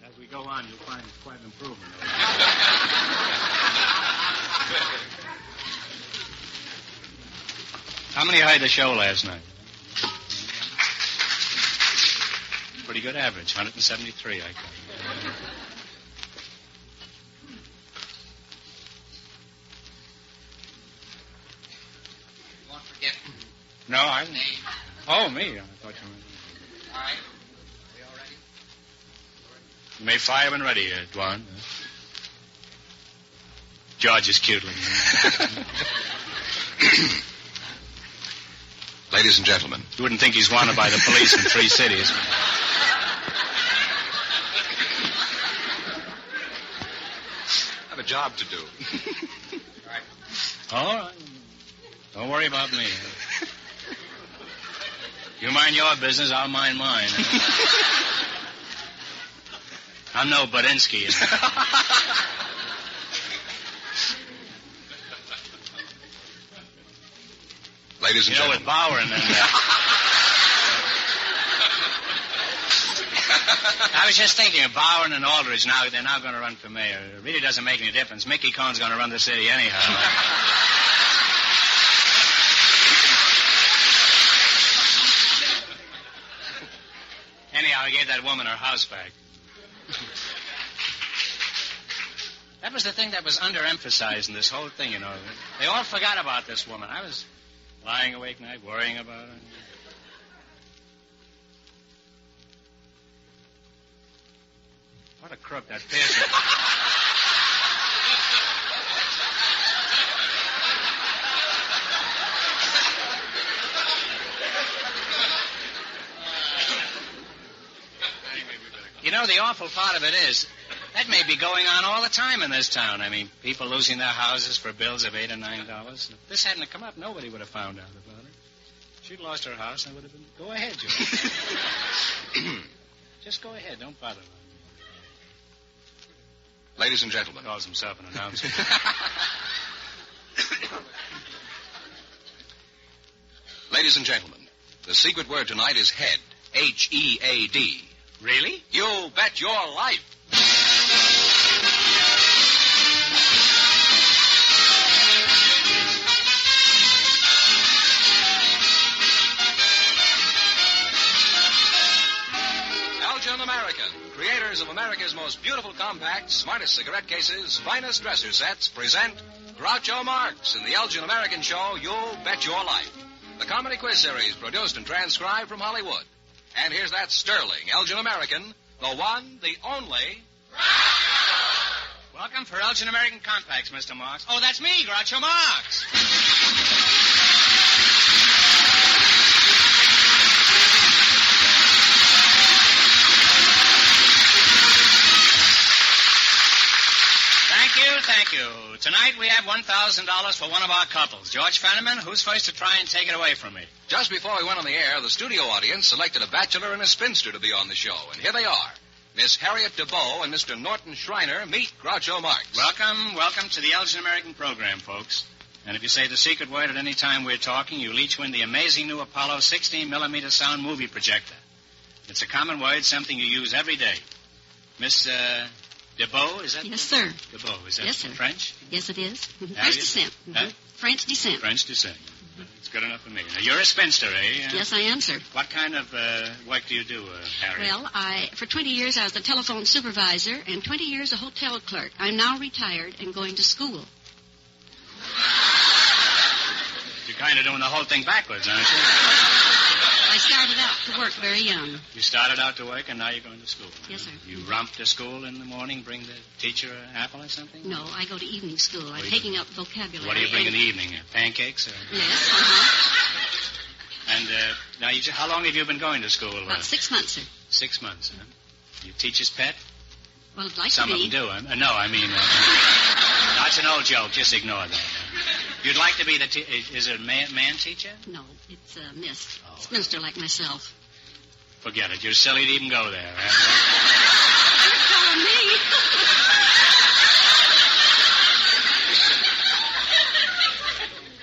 As we go on, you'll find it's quite an improvement. How many heard the show last night? Pretty good average, 173, I got. You won't forget. No, I... Name. Oh, me. I thought you were... All right. We all ready? You may fire when ready, Dwan. George is cute looking. Ladies and gentlemen. You wouldn't think he's wanted by the police in 3 cities. I have a job to do. All right. All right. Don't worry about me. You mind your business, I'll mind mine. I'm no Budinsky. Ladies and gentlemen. With Bauer and then... I was just thinking of Bauer and Aldridge now. They're now going to run for mayor. It really doesn't make any difference. Mickey Cohn's going to run the city anyhow. Anyhow, I gave that woman her house back. That was the thing that was underemphasized in this whole thing, you know. They all forgot about this woman. I was lying awake night worrying about her. What a crook that Pearson. You know, the awful part of it is, that may be going on all the time in this town. I mean, people losing their houses for bills of $8 or $9. If this hadn't come up, nobody would have found out about it. She'd lost her house, and it would have been, go ahead, Joe. Just go ahead, don't bother. Ladies and gentlemen. Calls himself an announcer. Ladies and gentlemen, the secret word tonight is head. H-E-A-D. Really? You bet your life. Elgin American, creators of America's most beautiful compact, smartest cigarette cases, finest dresser sets, present Groucho Marx in the Elgin American show, You Bet Your Life. The comedy quiz series produced and transcribed from Hollywood. And here's that sterling Elgin American, the one, the only... Welcome for Elgin American Compacts, Mr. Marx. Oh, that's me, Groucho Marx. Thank you. Tonight we have $1,000 for one of our couples. George Fenneman, who's first to try and take it away from me? Just before we went on the air, the studio audience selected a bachelor and a spinster to be on the show. And here they are. Miss Harriet DeBow and Mr. Norton Schreiner meet Groucho Marx. Welcome to the Elgin American program, folks. And if you say the secret word at any time we're talking, you'll each win the amazing new Apollo 16mm sound movie projector. It's a common word, something you use every day. Miss, DeBow, is that? Yes, sir. DeBow, is that yes, sir. French? Yes, it is. Harriet? French descent. Huh? French descent. French descent. It's good enough for me. Now, you're a spinster, eh? Yes, I am, sir. What kind of work do you do, Harriet? Well, for 20 years I was a telephone supervisor and 20 years a hotel clerk. I'm now retired and going to school. You're kind of doing the whole thing backwards, aren't you? I started out to work very young. You started out to work, and now you're going to school. Yes, sir. You romp to school in the morning, bring the teacher an apple or something? No, I go to evening school. I'm taking up vocabulary. What do you bring in the evening? Pancakes? Or... Yes, And now, how long have you been going to school? About 6 months, sir. 6 months, huh? You teacher's pet? Well, I'd like Some to be. of them do. No, I mean, that's an old joke. Just ignore that. You'd like to be the is it a man teacher? No, it's a miss. Spinster like myself. Forget it. You're silly to even go there. You're telling me.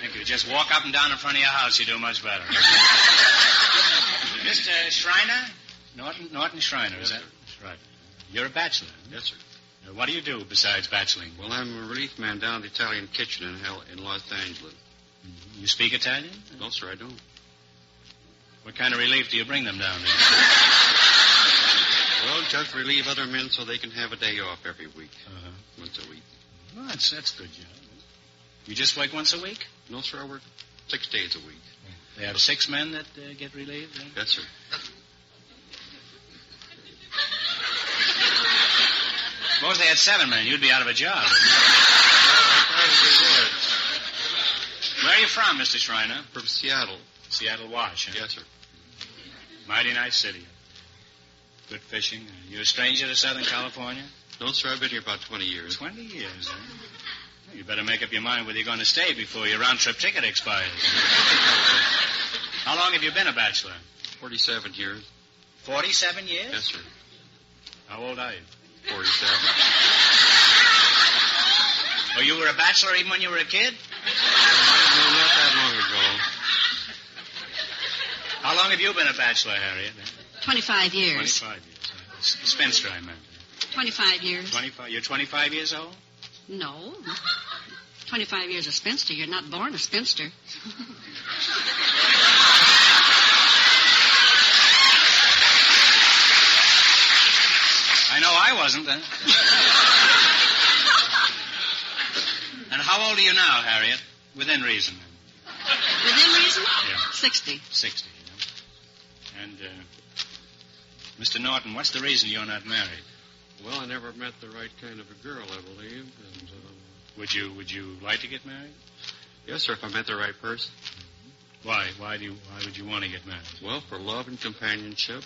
Thank you. Just walk up and down in front of your house. You do much better. Mr. Schreiner? Norton Schreiner, is that right? You're a bachelor. Yes, sir. What do you do besides bacheloring? Well, I'm a relief man down at the Italian kitchen in Los Angeles. You speak Italian? No, sir, I don't. What kind of relief do you bring them down there? Well, just relieve other men so they can have a day off every week. Uh-huh. Once a week. Well, that's good, job. You just work once a week? No, sir, I work 6 days a week. They have 6 men that get relieved? Eh? Yes, sir. Suppose they had 7 men. You'd be out of a job. Well, I probably would. Where are you from, Mr. Schreiner? From Seattle. Seattle Wash, huh? Yes, sir. Mighty nice city. Good fishing. You a stranger to Southern California? No, sir, I've been here about 20 years. 20 years, huh? Well, you better make up your mind whether you're going to stay before your round-trip ticket expires. How long have you been a bachelor? 47 years. 47 years? Yes, sir. How old are you? 47. Oh, you were a bachelor even when you were a kid? No, not that long ago. How long have you been a bachelor, Harriet? 25 years. 25 years. Spinster, I meant. 25 years. 25. You're 25 years old? No. 25 years a spinster. You're not born a spinster. I know I wasn't, then. And how old are you now, Harriet? Within reason. Within reason? Yeah. 60. 60, you know. And, Mr. Norton, what's the reason you're not married? Well, I never met the right kind of a girl, I believe. And, Would you like to get married? yes, sir, if I met the right person. Why? Why would you want to get married? Well, for love and companionship.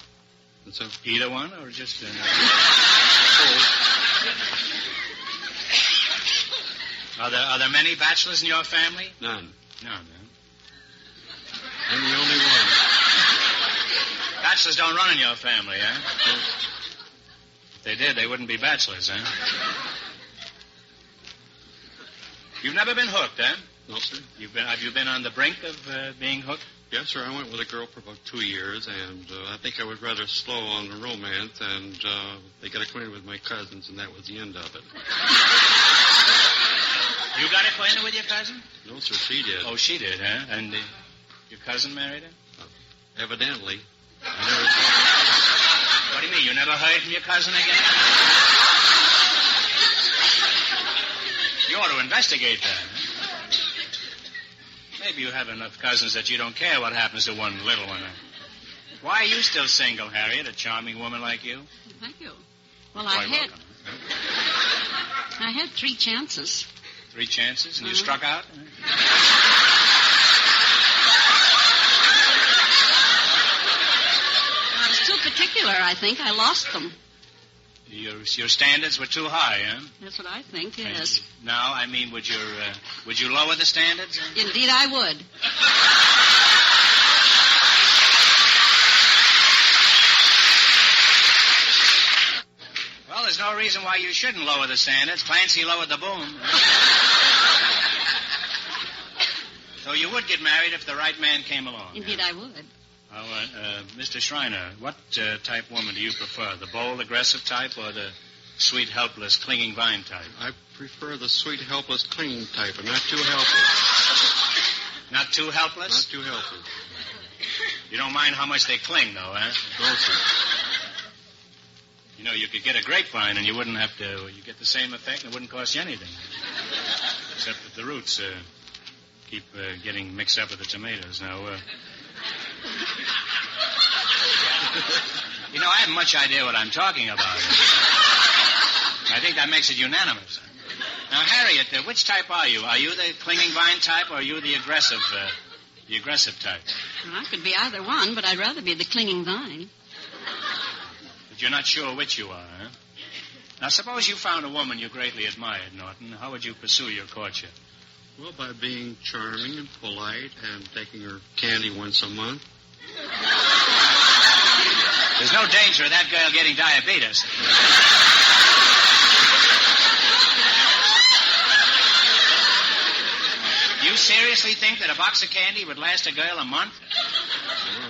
And so, Either one, or just... Are there many bachelors in your family? none. No, man. I'm the only one. Bachelors don't run in your family, eh? So, If they did, they wouldn't be bachelors, eh? You've never been hooked, eh? no, sir. Have you been on the brink of being hooked? Yes, sir, I went with a girl for about 2 years, and I think I was rather slow on the romance, and they got acquainted with my cousins, and that was the end of it. You got acquainted with your cousin? No, sir, she did. Oh, she did, huh? And your cousin married her? Evidently. I never saw her. What do you mean? You never heard from your cousin again? You ought to investigate that. Huh? Maybe you have enough cousins that you don't care what happens to one little one. Why are you still single, Harriet, a charming woman like you? Thank you. Well, Quite welcome. I had 3 chances. 3 chances, and you struck out? I was too particular, I think. I lost them. Your standards were too high, huh? That's what I think, yes. Now, I mean, would you lower the standards? Indeed, I would. Well, there's no reason why you shouldn't lower the standards. Clancy lowered the boom. So you would get married if the right man came along. Indeed, I would. Mr. Schreiner, what type woman do you prefer? The bold, aggressive type or the sweet, helpless, clinging vine type? I prefer the sweet, helpless, clinging type, but not too helpless. Not too helpless? Not too helpless. You don't mind how much they cling, though, eh? No, sir. You know, you could get a grapevine and you wouldn't have to... You get the same effect and it wouldn't cost you anything. Except that the roots keep getting mixed up with the tomatoes. Now, you know, I haven't much idea what I'm talking about. I think that makes it unanimous. Now, Harriet, which type are you? Are you the clinging vine type or are you the aggressive type? Well, I could be either one, but I'd rather be the clinging vine. But you're not sure which you are, huh? Now, suppose you found a woman you greatly admired, Norton. How would you pursue your courtship? Well, by being charming and polite and taking her candy once a month. There's no danger of that girl getting diabetes. You seriously think that a box of candy would last a girl a month?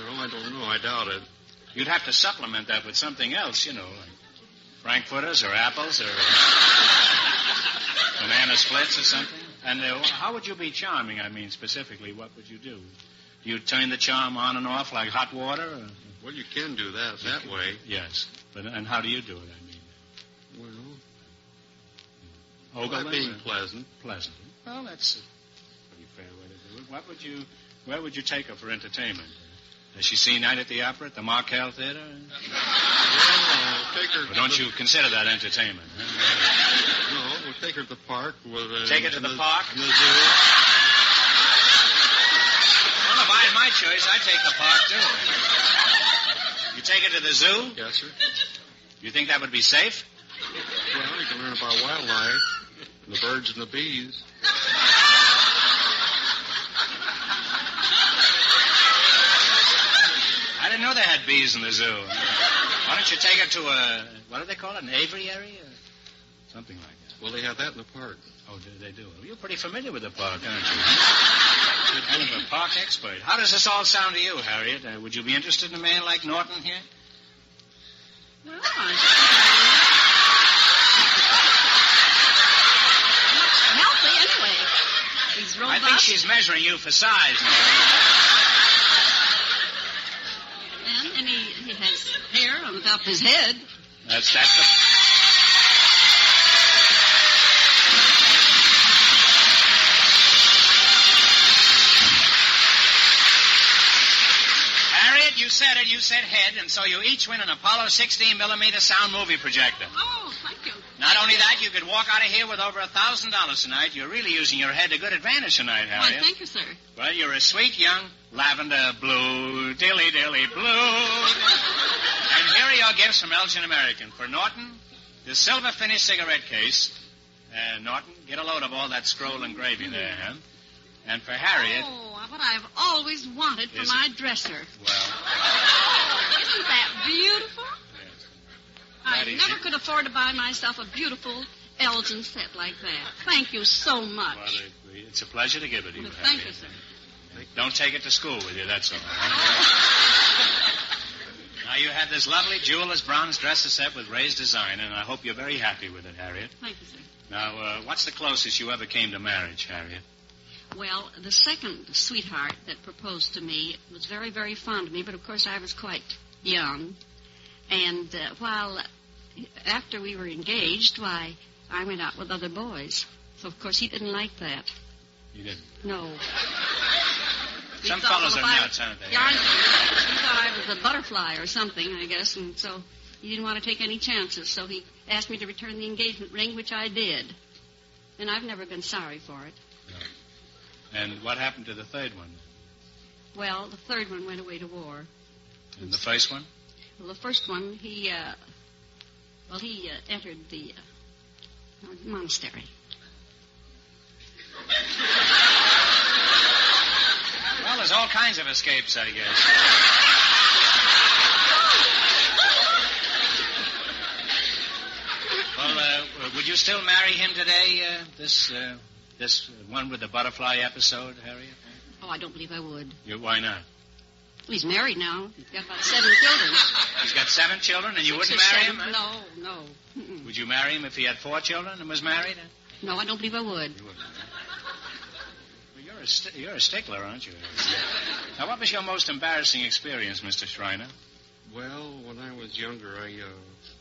Well, I don't know. I doubt it. You'd have to supplement that with something else, you know, like Frankfurters or apples or banana splits or something? And how would you be charming, I mean, specifically? What would you do? Do you turn the charm on and off like hot water? Or? Well, you can do that way. Yes. And how do you do it, I mean? Well, by being pleasant. Pleasant. Well, that's a pretty fair way to do it. Where would you take her for entertainment? Has she seen Night at the Opera at the Markel Theater? Well, take her. Or don't you consider that entertainment? Huh? No, we'll take her to the park. Take her to the park? In the zoo. Well, if I had my choice, I'd take the park, too. You take her to the zoo? Yes, sir. You think that would be safe? Well, you can learn about wildlife, the birds and the bees. I didn't know they had bees in the zoo. Why don't you take her to what do they call it, an aviary? Something like that. Well, they have that in the park. Oh, they do? Well, you're pretty familiar with the park, aren't you? You're kind of a park expert. How does this all sound to you, Harriet? Would you be interested in a man like Norton here? Well, healthy anyway. He's robust. I think she's measuring you for size. And he has hair on the top of his head. That's the... Harriet, you said it. You said head, and so you each win an Apollo 16mm sound movie projector. Oh, thank you. Not only that, you could walk out of here with over $1,000 tonight. You're really using your head to good advantage tonight, Harriet. Why, thank you, sir. Well, you're a sweet young lavender blue, dilly-dilly blue. And here are your gifts from Elgin American. For Norton, the silver-finished cigarette case. Norton, get a load of all that scroll and gravy there, huh? And for Harriet... Oh, what I've always wanted for my dresser. Well... Isn't that beautiful? Yes. I never could afford to buy myself a beautiful Elgin set like that. Thank you so much. Well, it's a pleasure to give it to you, Well, Harriet. thank you, sir. Don't take it to school with you, that's all. Now, you had this lovely jeweler's bronze dresser set with raised design, and I hope you're very happy with it, Harriet. Thank you, sir. Now, what's the closest you ever came to marriage, Harriet? Well, the second sweetheart that proposed to me was very, very fond of me, but of course I was quite young. And after we were engaged, I went out with other boys. So, of course, he didn't like that. You didn't? No. Some fellows are nuts, aren't they? Yeah, he thought I was a butterfly or something, I guess, and so he didn't want to take any chances. So he asked me to return the engagement ring, which I did. And I've never been sorry for it. No. And what happened to the third one? Well, the third one went away to war. And the first one? Well, the first one, he entered the monastery. Well, there's all kinds of escapes, I guess. Well, would you still marry him today, this one with the butterfly episode, Harriet? Oh, I don't believe I would. Why not? Well, he's married now. He's got about 7 children. He's got 7 children, and you 6 wouldn't or marry 7. him? Huh? No. Mm-mm. Would you marry him if he had 4 children and was married? No, I don't believe I would. You wouldn't. Well, you're a stickler, aren't you? Now, what was your most embarrassing experience, Mr. Schreiner? Well, when I was younger, I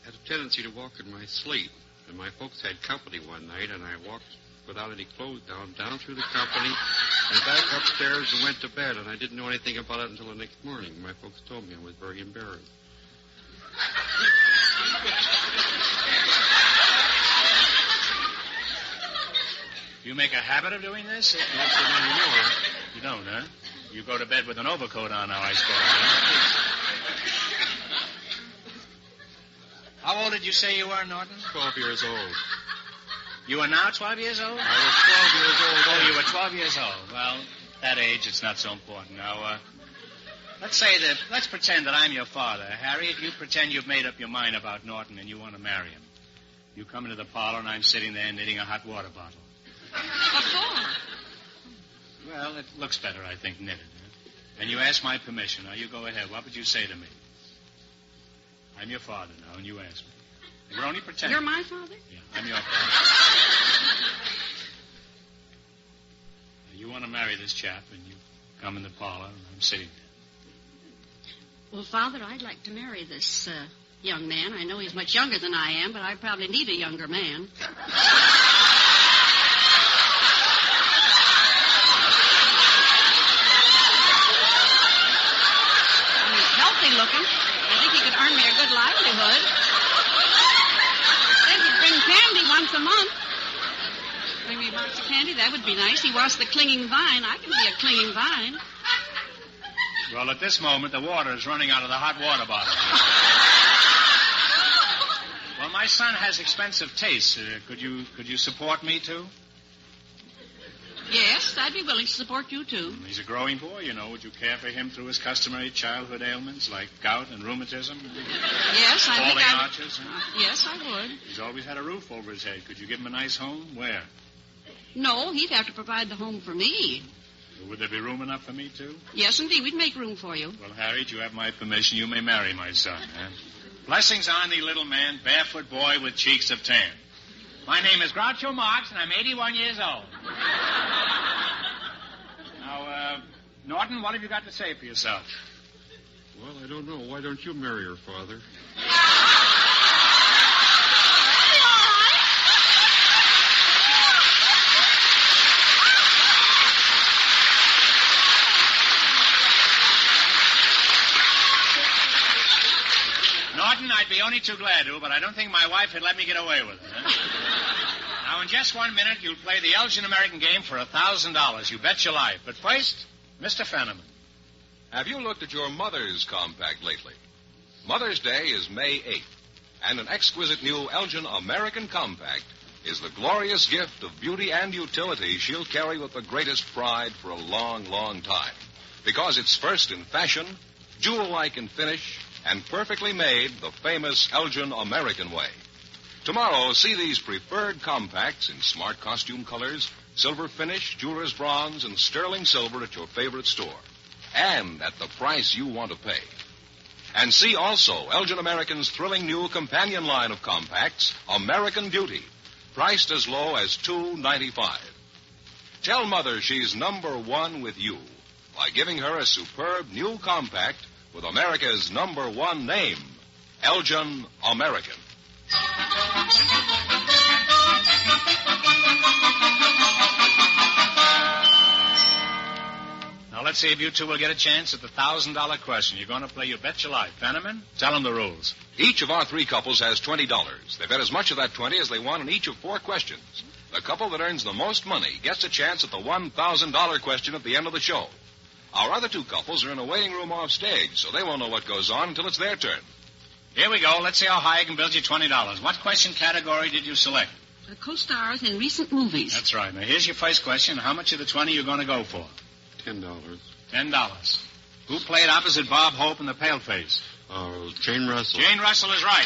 had a tendency to walk in my sleep. And my folks had company one night, and I walked without any clothes down through the company, and back upstairs and went to bed. And I didn't know anything about it until the next morning. My folks told me. I was very embarrassed. Do you make a habit of doing this? Not so anymore. You don't, huh? You go to bed with an overcoat on now, I suppose. Huh? How old did you say you were, Norton? 12 years old. You are now 12 years old? I was 12 years old. Oh, you were 12 years old. Well, that age, it's not so important. Now, let's pretend that I'm your father. Harriet, you pretend you've made up your mind about Norton and you want to marry him. You come into the parlor and I'm sitting there knitting a hot water bottle. What for? Well, it looks better, I think, knitted. Huh? And you ask my permission. Now, you go ahead. What would you say to me? I'm your father now, and you ask me. We're only pretending. You're my father? Yeah, I'm your father. You want to marry this chap, and you come in the parlor, and I'm sitting there. Well, Father, I'd like to marry this young man. I know he's much younger than I am, but I probably need a younger man. Looking. I think he could earn me a good livelihood. Said he'd bring candy once a month. Bring me a box of candy, that would be nice. He wants the clinging vine. I can be a clinging vine. Well, at this moment, the water is running out of the hot water bottle. Well, my son has expensive tastes. Could you support me, too? Yes, I'd be willing to support you, too. He's a growing boy, you know. Would you care for him through his customary childhood ailments like gout and rheumatism? Yes, I think Falling arches? Yes, I would. He's always had a roof over his head. Could you give him a nice home? Where? No, he'd have to provide the home for me. Would there be room enough for me, too? Yes, indeed. We'd make room for you. Well, Harriet, you have my permission. You may marry my son. Huh? Blessings on thee, little man, barefoot boy with cheeks of tan. My name is Groucho Marx, and I'm 81 years old. Now, Norton, what have you got to say for yourself? Well, I don't know. Why don't you marry her, Father? Norton, I'd be only too glad to, but I don't think my wife would let me get away with it. Huh? Now, in just 1 minute, you'll play the Elgin American game for $1,000. You bet your life. But first, Mr. Fenneman. Have you looked at your mother's compact lately? Mother's Day is May 8th, and an exquisite new Elgin American compact is the glorious gift of beauty and utility she'll carry with the greatest pride for a long, long time. Because it's first in fashion, jewel-like in finish, and perfectly made the famous Elgin American way. Tomorrow, see these preferred compacts in smart costume colors, silver finish, jeweler's bronze, and sterling silver at your favorite store. And at the price you want to pay. And see also Elgin American's thrilling new companion line of compacts, American Beauty, priced as low as $2.95. Tell Mother she's number one with you by giving her a superb new compact with America's number one name, Elgin American. Now, let's see if you two will get a chance at the $1,000 question. You're going to play You Bet Your Life. Fenneman, tell them the rules. Each of our three couples has $20. They bet as much of that 20 as they want in each of 4 questions. The couple that earns the most money gets a chance at the $1,000 question at the end of the show. Our other 2 couples are in a waiting room off stage, so they won't know what goes on until it's their turn. Here we go. Let's see how high I can build you $20. What question category did you select? Co-stars in recent movies. That's right. Now, here's your first question. How much of the 20 you going to go for? $10. $10. Who played opposite Bob Hope in The Paleface? Jane Russell. Jane Russell is right.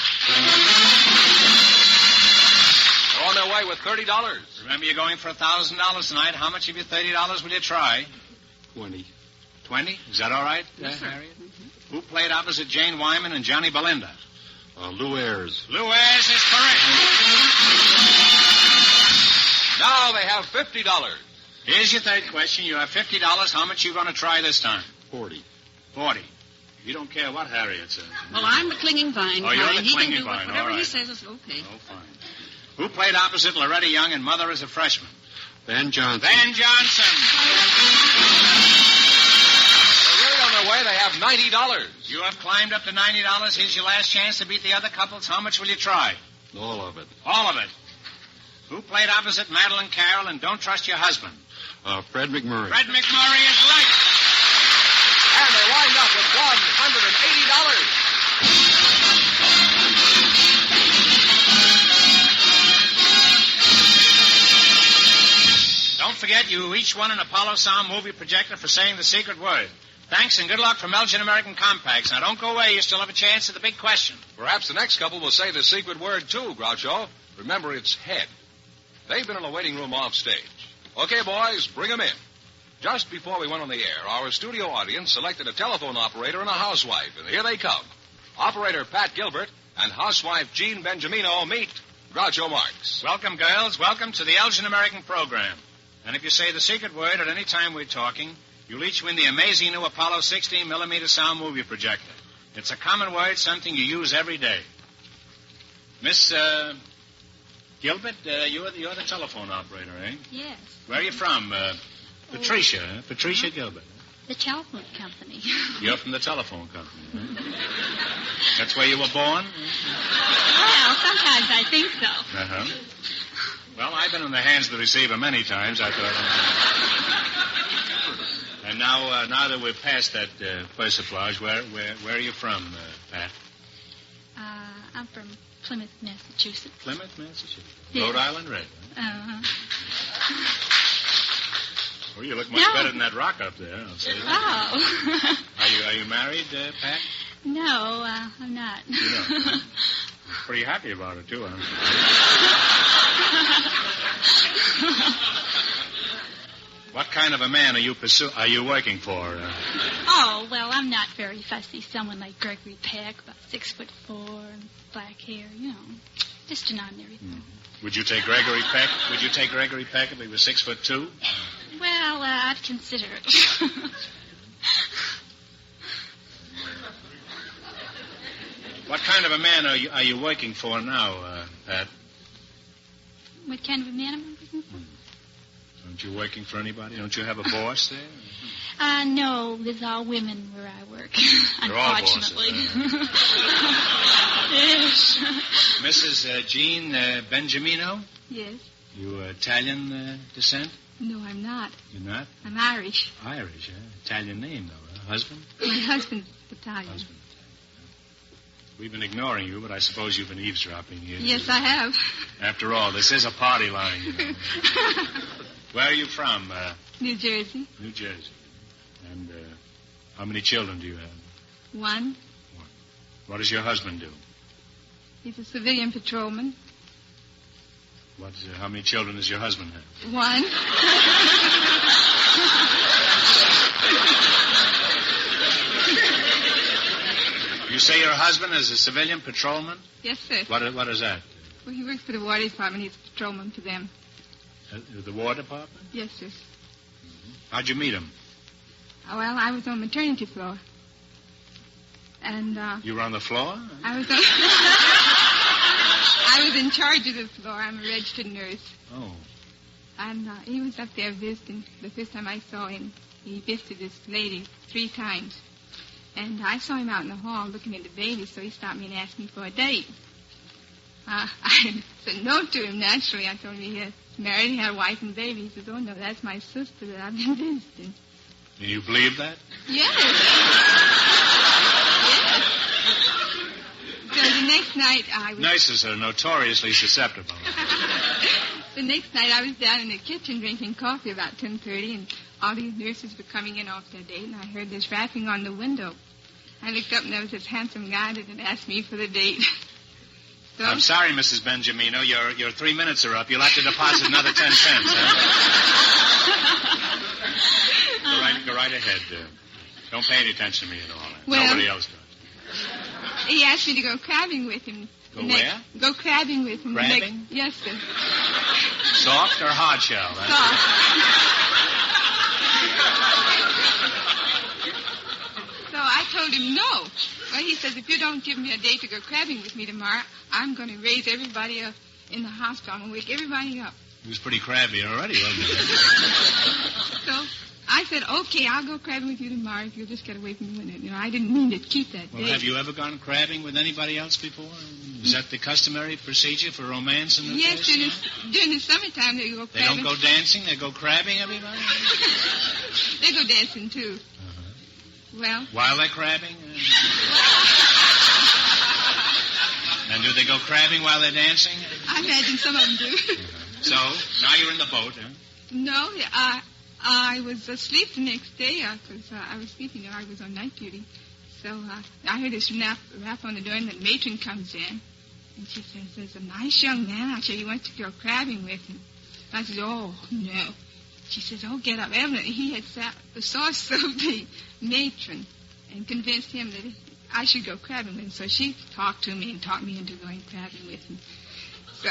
They're on their way with $30. Remember, you're going for $1,000 tonight. How much of your $30 will you try? 20. 20? Is that all right, Yes, sir. Harriet? Mm-hmm. Who played opposite Jane Wyman and Johnny Belinda? Lou Ayres. Lou Ayres is correct. Now they have $50. Here's your third question. You have $50. How much are you going to try this time? 40. 40. You don't care what Harriet says. Well, I'm the clinging vine. Oh, you're kind. the He clinging can do vine. whatever All he right. says is okay. Oh, fine. Who played opposite Loretta Young and Mother as a freshman? Van Johnson. Van Johnson. They're really on their way. They have $90. You have climbed up to $90. Here's your last chance to beat the other couples. How much will you try? All of it. All of it. Who played opposite Madeline Carroll and Don't Trust Your Husband? Fred McMurray. Fred McMurray is right. And they wind up with $180. Don't forget, you each won an Apollo Sound movie projector for saying the secret word. Thanks and good luck from Elgin American Compacts. Now, don't go away. You still have a chance at the big question. Perhaps the next couple will say the secret word, too, Groucho. Remember, it's head. They've been in a waiting room off stage. Okay, boys, bring them in. Just before we went on the air, our studio audience selected a telephone operator and a housewife, and here they come. Operator Pat Gilbert and housewife Jean Benjamino meet Groucho Marx. Welcome, girls. Welcome to the Elgin American program. And if you say the secret word at any time we're talking, you'll each win the amazing new Apollo 16mm sound movie projector. It's a common word, something you use every day. Miss Gilbert, you're the telephone operator, eh? Yes. Where are you from? Patricia, huh? Patricia Gilbert. The telephone company. You're from the telephone company, huh? That's where you were born? Well, sometimes I think so. Uh-huh. Well, I've been in the hands of the receiver many times. I thought. And now that we're past that persiflage, where are you from, Pat? I'm from Plymouth, Massachusetts. Plymouth, Massachusetts. Yes. Rhode Island Red. Huh? Uh-huh. Well, you look much better than that rock up there. I'll say that. Oh. Are you married, Pat? No, I'm not. You're not, huh? You're pretty happy about it, too, huh? What kind of a man are you working for? Oh, well, I'm not very fussy. Someone like Gregory Peck, about 6'4", and black hair, just an ordinary thing. Mm-hmm. Would you take Gregory Peck? Would you take Gregory Peck if he was 6'2"? Well, I'd consider it. What kind of a man are you working for now, Pat? What kind of a man am I working for? Aren't you working for anybody? Don't you have a boss there? No, there's all women where I work. They're all unfortunately. bosses. Yes. Mrs. Jean Benjamino? Yes. You Italian descent? No, I'm not. You're not? I'm Irish. Irish, huh? Italian name, though, huh? Husband? My husband's Italian. Husband. We've been ignoring you, but I suppose you've been eavesdropping here. Yes, I have. After all, this is a party line, Where are you from? New Jersey. New Jersey. And how many children do you have? One. What does your husband do? He's a civilian patrolman. How many children does your husband have? One. You say your husband is a civilian patrolman? Yes, sir. What is that? Well, he works for the War Department. He's a patrolman for them. The War Department? Yes, sir. How'd you meet him? Oh, well, I was on maternity floor. And, You were on the floor? I was in charge of the floor. I'm a registered nurse. Oh. And he was up there visiting. The first time I saw him, he visited this lady 3 times. And I saw him out in the hall looking at the baby, so he stopped me and asked me for a date. I said no to him, naturally. I told him he was married, he had a wife and baby. He said, oh, no, that's my sister that I've been visiting. And you believe that? Yes. Yes. So the next night I was... Nurses are notoriously susceptible. The next night I was down in the kitchen drinking coffee about 10:30, and all these nurses were coming in off their date, and I heard this rapping on the window. I looked up, and there was this handsome guy that had asked me for the date. So, I'm sorry, Mrs. Benjamino. Your 3 minutes are up. You'll have to deposit another 10 cents, huh? Go right ahead. Don't pay any attention to me at all. Well, nobody else does. He asked me to go crabbing with him. Go where? Go crabbing with him. Crabbing? Yes, sir. Soft or hard shell? Soft. So I told him no. Well, he says, if you don't give me a date to go crabbing with me tomorrow, I'm going to raise everybody up in the hospital. I'm going to wake everybody up. He was pretty crabby already, wasn't he? So I said, okay, I'll go crabbing with you tomorrow if you'll just get away from the window. I didn't mean to keep that date. Well, have you ever gone crabbing with anybody else before? Is that the customary procedure for romance in the Yes, place? during the summertime they go They crabbing. don't go dancing? They go crabbing, everybody? They go dancing, too. Well... While they're crabbing? And do they go crabbing while they're dancing? I imagine some of them do. So, now you're in the boat, huh? No, I was asleep the next day because I was sleeping. I was on night duty. So I heard this rap on the door, and the matron comes in. And she says, there's a nice young man out here. He wants to go crabbing with him. I said, oh, no. She says, oh, get up. Evidently, he had saw the matron and convinced him that I should go crabbing with him. So she talked to me and talked me into going crabbing with him. So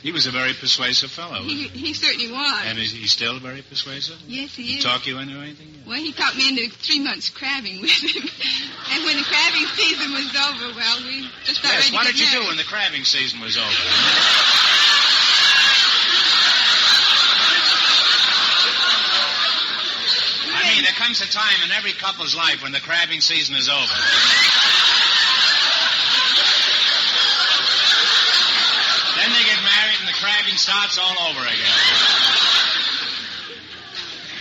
He was a very persuasive fellow. he certainly was. And is he still very persuasive? Yes, he He is. talk you into anything? Well, he talked me into 3 months crabbing with him. And when the crabbing season was over, well, we just got ready Yes, to what get did you do married. when the crabbing season was over? I mean, there comes a time in every couple's life when the crabbing season is over. Then they get married and the crabbing starts all over again.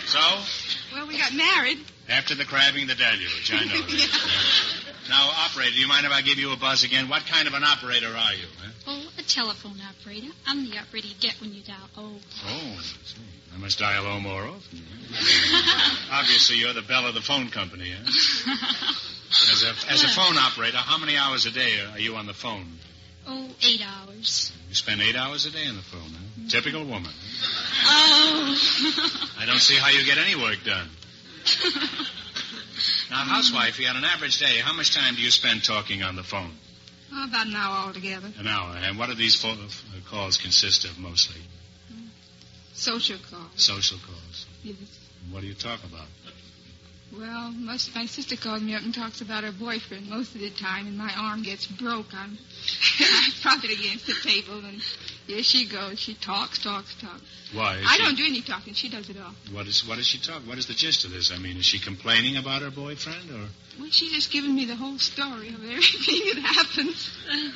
So, Well, we got married. after the crabbing, the deluge. I know that. Yeah. Now, operator, do you mind if I give you a buzz again? What kind of an operator are you? Huh? Oh, a telephone operator. I'm the operator you get when you dial O. Oh, I see. I must dial O more often. Huh? Obviously, you're the belle of the phone company. Huh? As a phone operator, how many hours a day are you on the phone? Oh, 8 hours. You spend 8 hours a day on the phone, huh? Typical woman. Oh. I don't see how you get any work done. Now, housewife, on an average day, how much time do you spend talking on the phone? Oh, about an hour altogether. An hour. And what do these calls consist of mostly? Social calls. Social calls. Yes. And what do you talk about? Well, my sister calls me up and talks about her boyfriend most of the time, and my arm gets broke. I prop it against the table, and here she goes. She talks. Why? I don't do any talking. She does it all. What does she talk? What is the gist of this? I mean, is she complaining about her boyfriend, or? Well, she's just giving me the whole story of everything that happens.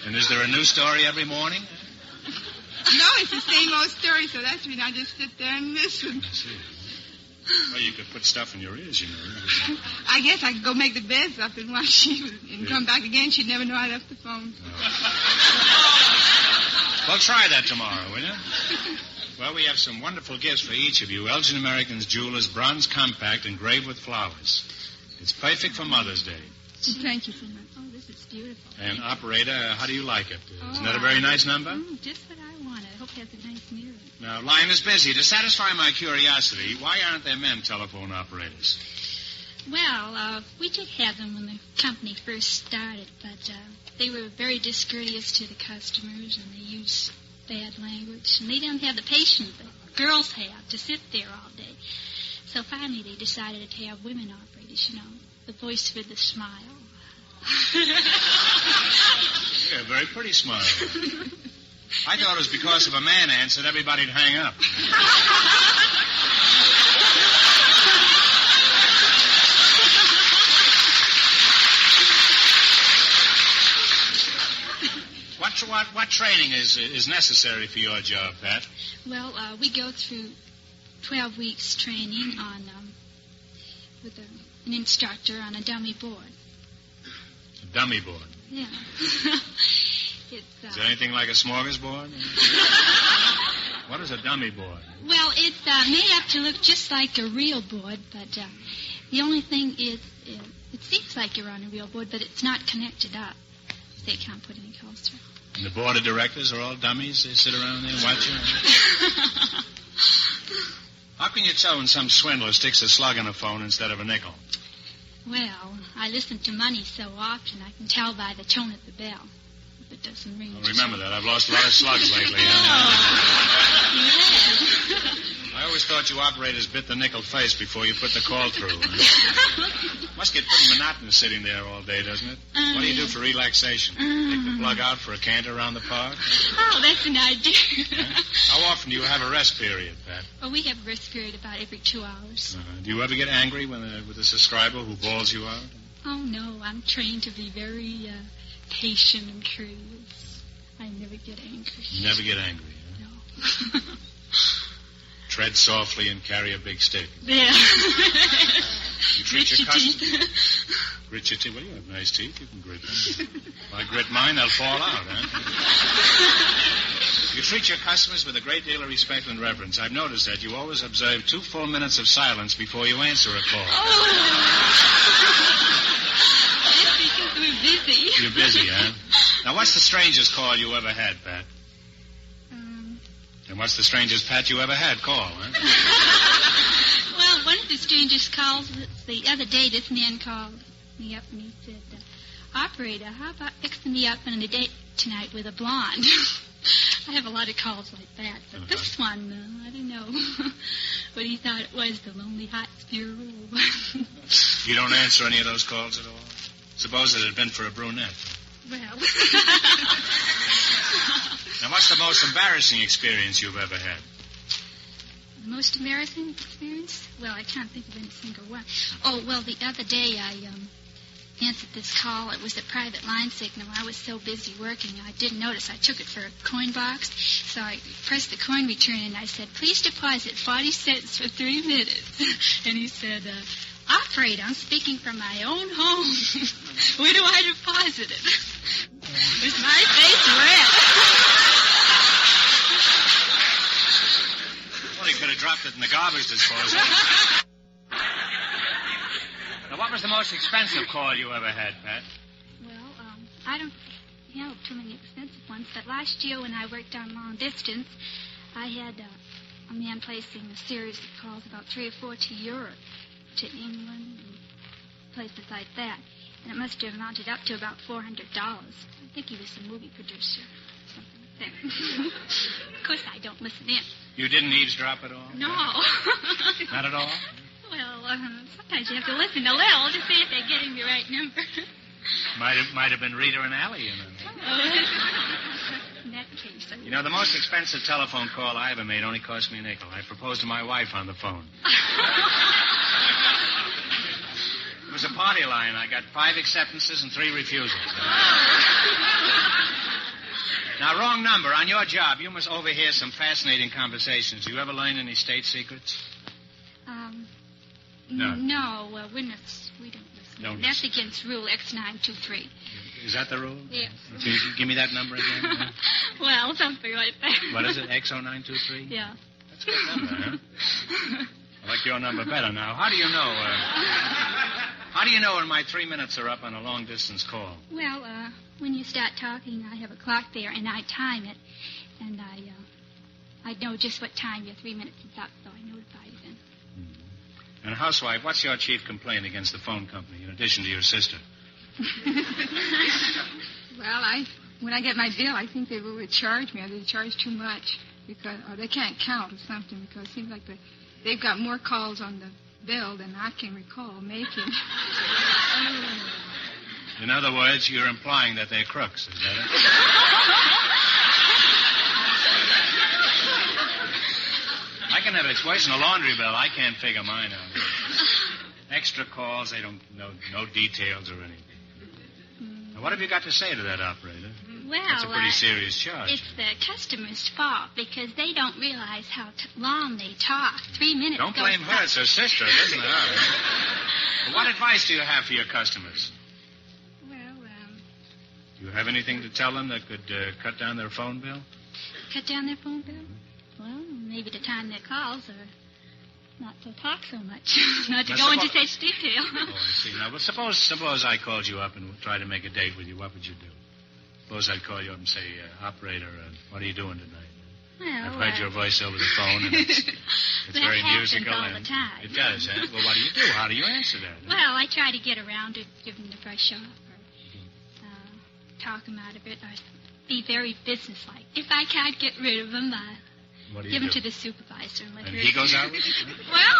And is there a new story every morning? No, it's the same old story, so that's when I just sit there and listen. I see. Well, you could put stuff in your ears, you know. I guess I could go make the beds up and watch and come back again. She'd never know I left the phone. Well, try that tomorrow, will you? Well, we have some wonderful gifts for each of you. Elgin American's Jewelers Bronze Compact engraved with flowers. It's perfect for Mother's Day. Thank you so much. Oh, this is beautiful. And, operator, how do you like it? Isn't that a very nice number? Just what I wanted. I hope it has a nice mirror. Now, line is busy. To satisfy my curiosity, why aren't there men telephone operators? Well, we did have them when the company first started, but they were very discourteous to the customers, and they used bad language. And they didn't have the patience that girls have to sit there all day. So finally they decided to have women operators, you know, the voice with the smile. Yeah, very pretty smile. I thought it was because if a man answered, everybody'd hang up. What training is necessary for your job, Pat? Well, we go through 12 weeks training on with an instructor on a dummy board. A dummy board? Yeah. It's, is it anything like a smorgasbord? What is a dummy board? Well, it's made up to look just like a real board, but the only thing is it seems like you're on a real board, but it's not connected up. They can't put any calls through. And the board of directors are all dummies? They sit around there watching? How can you tell when some swindler sticks a slug in a phone instead of a nickel? Well, I listen to money so often, I can tell by the tone of the bell. If it doesn't ring. Well, remember that. I've lost a lot of slugs lately. I always thought you operators bit the nickel face before you put the call through. Must get pretty monotonous sitting there all day, doesn't it? What do you do for relaxation? Take the plug out for a canter around the park? Oh, that's an idea. How often do you have a rest period, Pat? Well, we have a rest period about every 2 hours. Do you ever get angry with a subscriber who bawls you out? Oh, no. I'm trained to be very patient and courteous. I never get angry. You never get angry, huh? No. Tread softly and carry a big stick. Yeah. You treat your customers. Grit your teeth. Well, you have nice teeth. You can grit them. If I grit mine, they'll fall out, huh? You treat your customers with a great deal of respect and reverence. I've noticed that you always observe 2 full minutes of silence before you answer a call. That's because we're busy. You're busy, huh? Now, what's the strangest call you ever had, Pat? And what's the strangest Pat you ever had call, huh? Well, one of the strangest calls the other day, this man called me up and he said, operator, how about fixing me up on a date tonight with a blonde? I have a lot of calls like that, but this one, I don't know what he thought it was, the Lonely Hearts Bureau. You don't answer any of those calls at all? Suppose it had been for a brunette. Well. Now, what's the most embarrassing experience you've ever had? The most embarrassing experience? Well, I can't think of any single one. Oh, well, the other day I answered this call. It was a private line signal. I was so busy working, I didn't notice. I took it for a coin box, so I pressed the coin return, and I said, please deposit 40 cents for 3 minutes. And he said, operator, I'm speaking from my own home. Where do I deposit it? Was my face red? Well, he could have dropped it in the garbage disposal. Now, what was the most expensive call you ever had, Pat? Well, I don't have too many expensive ones, but last year when I worked on long distance, I had a man placing a series of calls, about 3 or 4 to Europe, to England, and places like that. And it must have amounted up to about $400. I think he was a movie producer, something like that. Of course, I don't listen in. You didn't eavesdrop at all? No. Not at all? Well, sometimes you have to listen a little to see if they're getting the right number. Might have been Rita and Allie, you know. In that case. You know, the most expensive telephone call I ever made only cost me a nickel. I proposed to my wife on the phone. It was a party line. I got 5 acceptances and 3 refusals. Now, wrong number. On your job, you must overhear some fascinating conversations. You ever learn any state secrets? No. No, we don't listen. That's against Rule X923. Is that the rule? Yes. Can you give me that number again? Well, something like that. What is it, X0923? Yeah. That's a good number, huh? I like your number better now. How do you know? How do you know when my 3 minutes are up on a long-distance call? Well, when you start talking, I have a clock there, and I time it, and I know just what time your 3 minutes is up, so I notify you then. And housewife, what's your chief complaint against the phone company, in addition to your sister? Well, when I get my bill, I think they will charge me, or they charge too much, or they can't count or something, because it seems like they've got more calls on the bill than I can recall making. In other words, you're implying that they're crooks, is that it? I can have it's worse than a laundry bill. I can't figure mine out. Extra calls, they don't know no details or anything. Now, what have you got to say to that, operator? Well, that's a pretty serious charge. It's the customer's fault because they don't realize how long they talk. 3 minutes. Don't blame her. It's her sister. It isn't her. Well, what advice do you have for your customers? Well, do you have anything to tell them that could cut down their phone bill? Cut down their phone bill? Well, maybe to time their calls or not to talk so much. Not to go into such detail. Oh, I see. Now, but suppose I called you up and tried to make a date with you. What would you do? Suppose I'd call you up and say, operator, what are you doing tonight? Well, I've heard your voice over the phone, and it's very musical. All the time. It does, huh? Well, what do you do? How do you answer that? Huh? Well, I try to get around it, give them the brush off, or talk them out of it, or be very businesslike. If I can't get rid of them, give them to the supervisor. And he goes out with you? Well,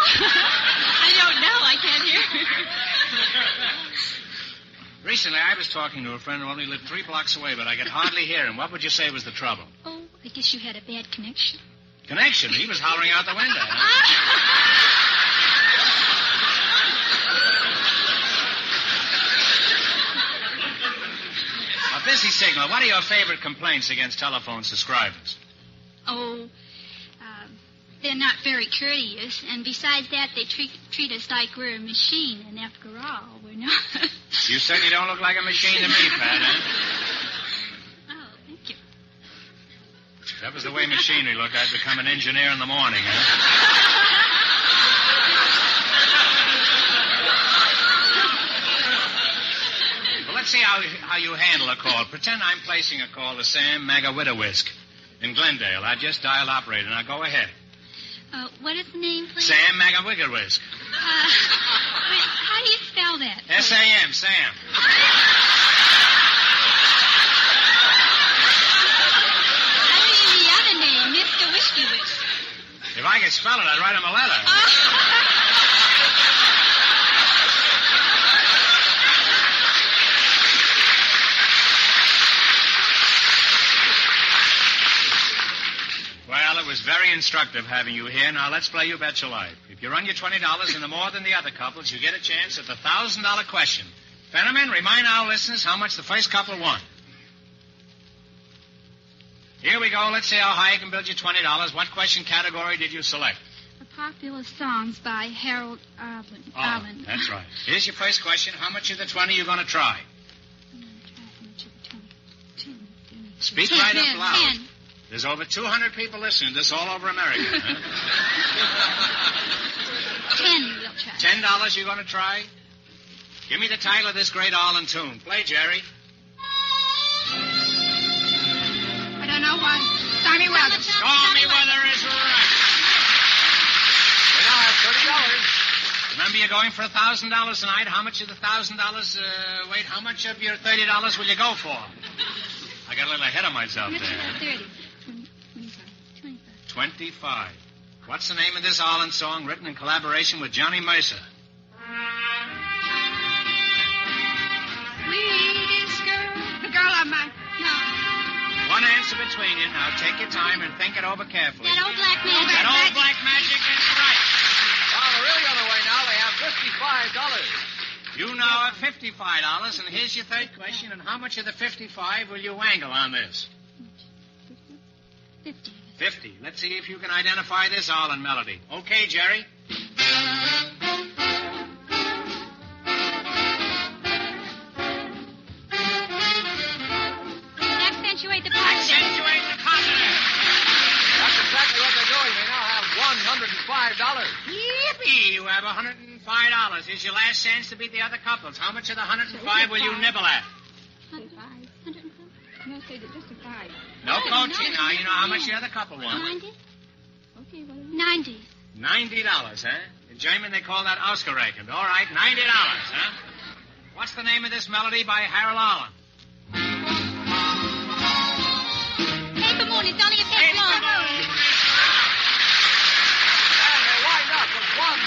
I don't know. I can't hear. Recently, I was talking to a friend who only lived 3 blocks away, but I could hardly hear him. What would you say was the trouble? Oh, I guess you had a bad connection. Connection? He was hollering out the window. A busy signal. What are your favorite complaints against telephone subscribers? Oh, they're not very courteous, and besides that, they treat us like we're a machine, and after all, we're not. You certainly don't look like a machine to me, Pat, huh? Oh, thank you. If that was the way machinery looked, I'd become an engineer in the morning, huh? Well, let's see how you handle a call. Pretend I'm placing a call to Sam Magawidawisk in Glendale. I just dialed operator. Now, go ahead. What is the name, please? Sam Magawidawisk. How do you spell that? S-A-M, Sam. I could spell it, I'd write him a letter. Well, it was very instructive having you here. Now, let's play You Bet Your Life. If you run your $20 into more than the other couples, you get a chance at the $1,000 question. Fenneman, remind our listeners how much the first couple won. Here we go. Let's see how high you can build your $20. What question category did you select? The popular songs by Harold Arlen. That's right. Here's your first question. How much of the 20 are you going to try? Speak right up loud. 10. There's over 200 people listening to this all over America. Huh? 10 we'll try. $10 you're going to try? Give me the title of this great Arlen tune. Play, Jerry. I don't know why. Stormy weather. Stormy weather is right. We now have $30. Remember, you're going for $1,000 tonight. How much of the $1,000, wait, how much of your $30 will you go for? I got a little ahead of myself How much there. about 30? 25. What's the name of this Arlen song written in collaboration with Johnny Mercer? Sweetest girl. The girl on my... No. One answer between you. Now take your time and think it over carefully. That old black man. That old black magic is right. Well, they're really on the way now. They have $55. You now have $55, and here's your third question. And how much of the 55 will you wangle on this? 50. 50. Let's see if you can identify this Arlen melody. Okay, Jerry. Accentuate the positive. Accentuate the positive. That's exactly what they're doing. They now have $105. Yippee! You have $105. Here's your last chance to beat the other couples. How much of the 105 will you nibble at? 105. No, say just a 5. No coaching now. You know how much the other couple won. 90? Okay, what is it? 90. $90, huh? In German, they call that Ausgerechnet. All right, $90, huh? What's the name of this melody by Harold Arlen? Paper Moon, it's only a bit long. And they wind up with $195.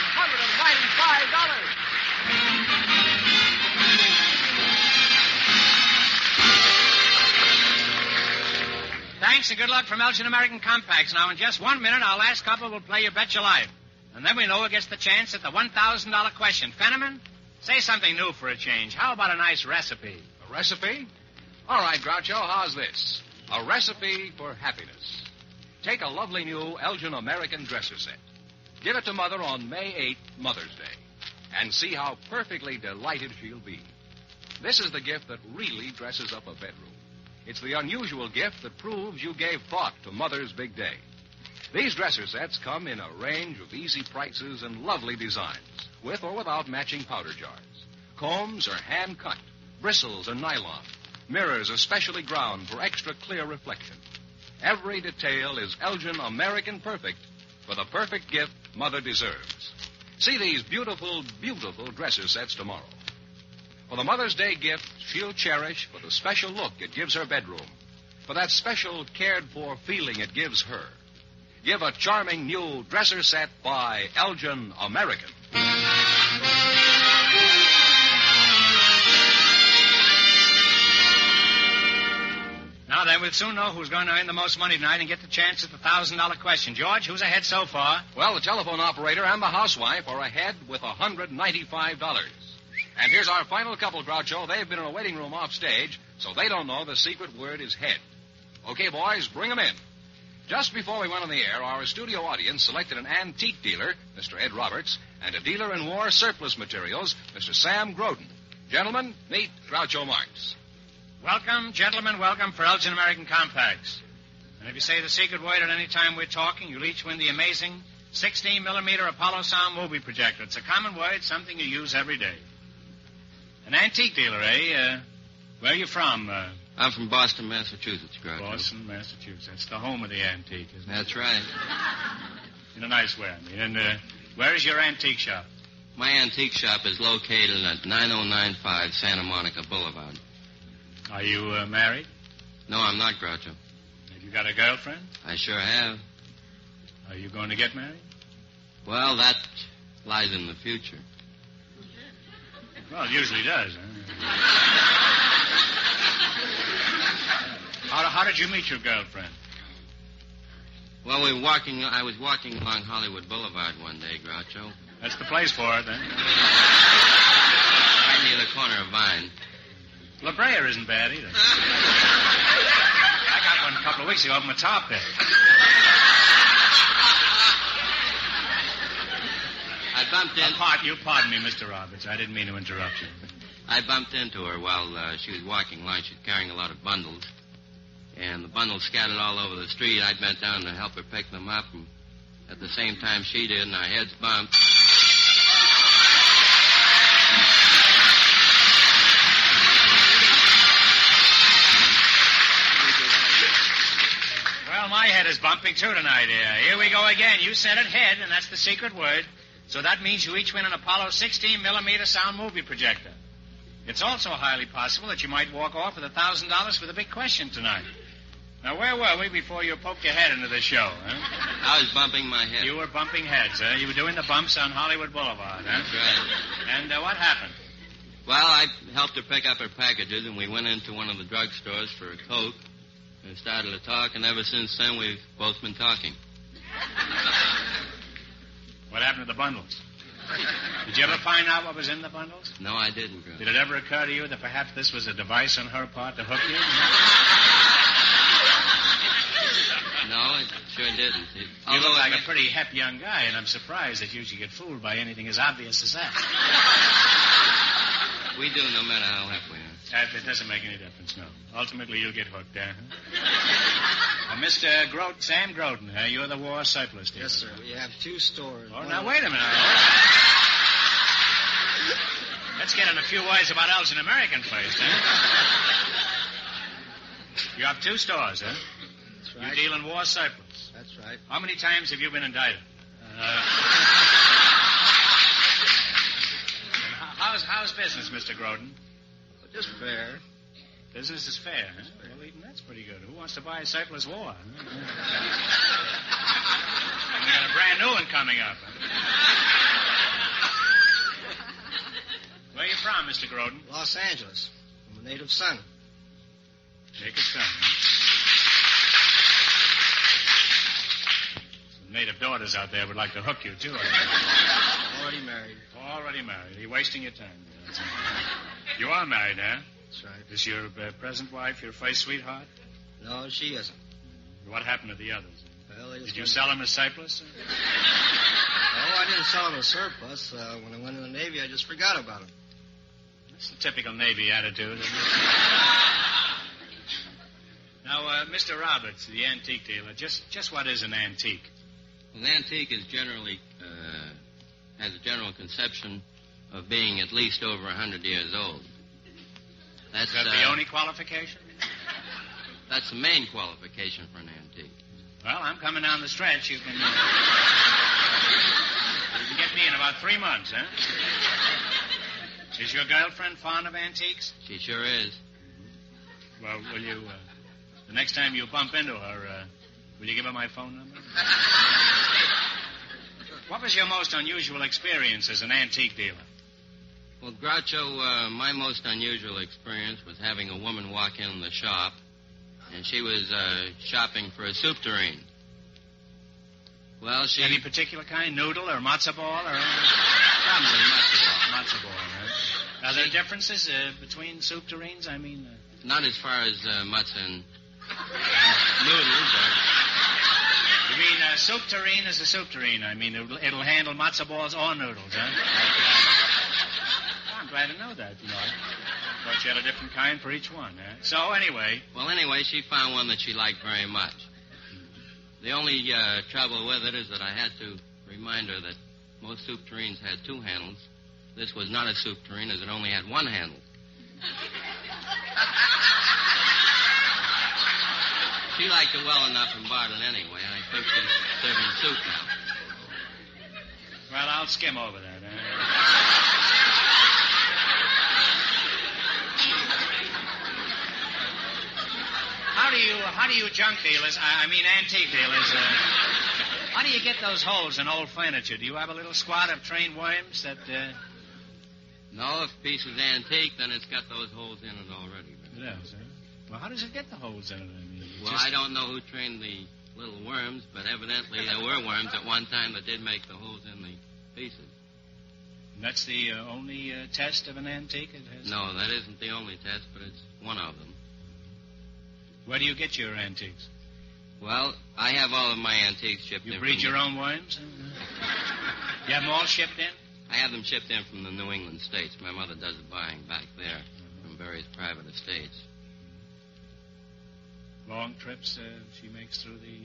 Thanks and good luck from Elgin American Compacts. Now, in just 1 minute, our last couple will play You Bet Your Life. And then we know who gets the chance at the $1,000 question. Fenneman, say something new for a change. How about a nice recipe? A recipe? All right, Groucho, how's this? A recipe for happiness. Take a lovely new Elgin American dresser set. Give it to Mother on May 8th, Mother's Day. And see how perfectly delighted she'll be. This is the gift that really dresses up a bedroom. It's the unusual gift that proves you gave thought to Mother's big day. These dresser sets come in a range of easy prices and lovely designs, with or without matching powder jars. Combs are hand-cut. Bristles are nylon. Mirrors are specially ground for extra clear reflection. Every detail is Elgin American perfect for the perfect gift Mother deserves. See these beautiful, beautiful dresser sets tomorrow. For the Mother's Day gift she'll cherish for the special look it gives her bedroom, for that special cared-for feeling it gives her. Give a charming new dresser set by Elgin American. Now then, we'll soon know who's going to earn the most money tonight and get the chance at the $1,000 question. George, who's ahead so far? Well, the telephone operator and the housewife are ahead with $195. And here's our final couple, Groucho. They've been in a waiting room off stage, so they don't know the secret word is head. Okay, boys, bring them in. Just before we went on the air, our studio audience selected an antique dealer, Mr. Ed Roberts, and a dealer in war surplus materials, Mr. Sam Groden. Gentlemen, meet Groucho Marx. Welcome, gentlemen, welcome for Elgin American Compacts. And if you say the secret word at any time we're talking, you'll each win the amazing 16-millimeter Apollo sound movie projector. It's a common word, something you use every day. An antique dealer, eh? Where are you from? I'm from Boston, Massachusetts, Groucho. Boston, Massachusetts. That's the home of the antique, isn't it? That's right. In a nice way, I mean. And where is your antique shop? My antique shop is located at 9095 Santa Monica Boulevard. Are you married? No, I'm not, Groucho. Have you got a girlfriend? I sure have. Are you going to get married? Well, that lies in the future. Well, it usually does. How did you meet your girlfriend? Well, I was walking along Hollywood Boulevard one day, Groucho. That's the place for it, then. Right near the corner of Vine. La Brea isn't bad, either. I got one a couple of weeks ago up in the top there. I bumped in... You pardon me, Mr. Roberts. I didn't mean to interrupt you. I bumped into her while she was walking along. She was carrying a lot of bundles. And the bundles scattered all over the street. I bent down to help her pick them up. And at the same time she did, and our heads bumped. Well, my head is bumping, too, tonight. Here we go again. You said it, head, and that's the secret word. So that means you each win an Apollo 16-millimeter sound movie projector. It's also highly possible that you might walk off with $1,000 for the big question tonight. Now, where were we before you poked your head into the show, huh? I was bumping my head. You were bumping heads, huh? You were doing the bumps on Hollywood Boulevard, huh? That's right. And what happened? Well, I helped her pick up her packages, and we went into one of the drugstores for a Coke and started to talk, and ever since then we've both been talking. What happened to the bundles? Did you ever find out what was in the bundles? No, I didn't, Groucho. Did it ever occur to you that perhaps this was a device on her part to hook you? No, it sure didn't. You look like a pretty hep young guy, and I'm surprised that you should get fooled by anything as obvious as that. We do, no matter how hep we are. It doesn't make any difference, no. Ultimately, you'll get hooked, Mr. Sam Groden, you're the war surplus dealer. Yes, sir. We have 2 stores. Oh, now, wait a minute. Let's get in a few words about Elgin American Place, You have 2 stores, huh? That's right. You deal in war surplus. That's right. How many times have you been indicted? How's business, Mr. Groden? Just fair. Business is fair, huh? Well, even that's pretty good. Who wants to buy a surplus war? Huh? And we got a brand new one coming up. Where are you from, Mr. Groden? Los Angeles. I'm a native son. Native son, huh? Some native daughters out there would like to hook you, too. Already married. Already married. Are you wasting your time? You are married, huh? That's right. Is your present wife your first sweetheart? No, she isn't. What happened to the others? Well, Did you sell them as surplus? No, I didn't sell them as surplus. When I went in the Navy, I just forgot about them. That's the typical Navy attitude, isn't it? Now, Mr. Roberts, the antique dealer, just what is an antique? An antique is generally, has a general conception of being at least over 100 years old. Is that the only qualification? That's the main qualification for an antique. Well, I'm coming down the stretch. You can get me in about 3 months, huh? Is your girlfriend fond of antiques? She sure is. Well, will you, the next time you bump into her, will you give her my phone number? What was your most unusual experience as an antique dealer? Well, Groucho, my most unusual experience was having a woman walk in the shop, and she was shopping for a soup tureen. Well, she... Any particular kind? Noodle or matzo ball or... Probably matzo ball. Matzo ball, right? Are there differences between soup tureens? I mean... Not as far as matzo and noodles. You mean soup tureen is a soup tureen. I mean, it'll handle matzo balls or noodles, huh? I'm glad to know that, you know. I thought you had a different kind for each one, huh? So, anyway... Well, anyway, she found one that she liked very much. The only trouble with it is that I had to remind her that most soup tureens had 2 handles. This was not a soup tureen, as it only had 1 handle. She liked it well enough and bought it anyway. I think she's serving soup now. Well, I'll skim over that, huh? How do you junk dealers, I mean antique dealers, How do you get those holes in old furniture? Do you have a little squad of trained worms that... No, if a piece is antique, then it's got those holes in it already. It does, huh? Well, how does it get the holes in it? I mean, Well, I don't know who trained the little worms, but evidently there were worms at one time that did make the holes in the pieces. That's the only test of an antique it has? No, that isn't the only test, but it's one of them. Where do you get your antiques? Well, I have all of my antiques shipped in. You breed your own worms? You have them all shipped in? I have them shipped in from the New England states. My mother does the buying back there from various private estates. Long trips she makes through the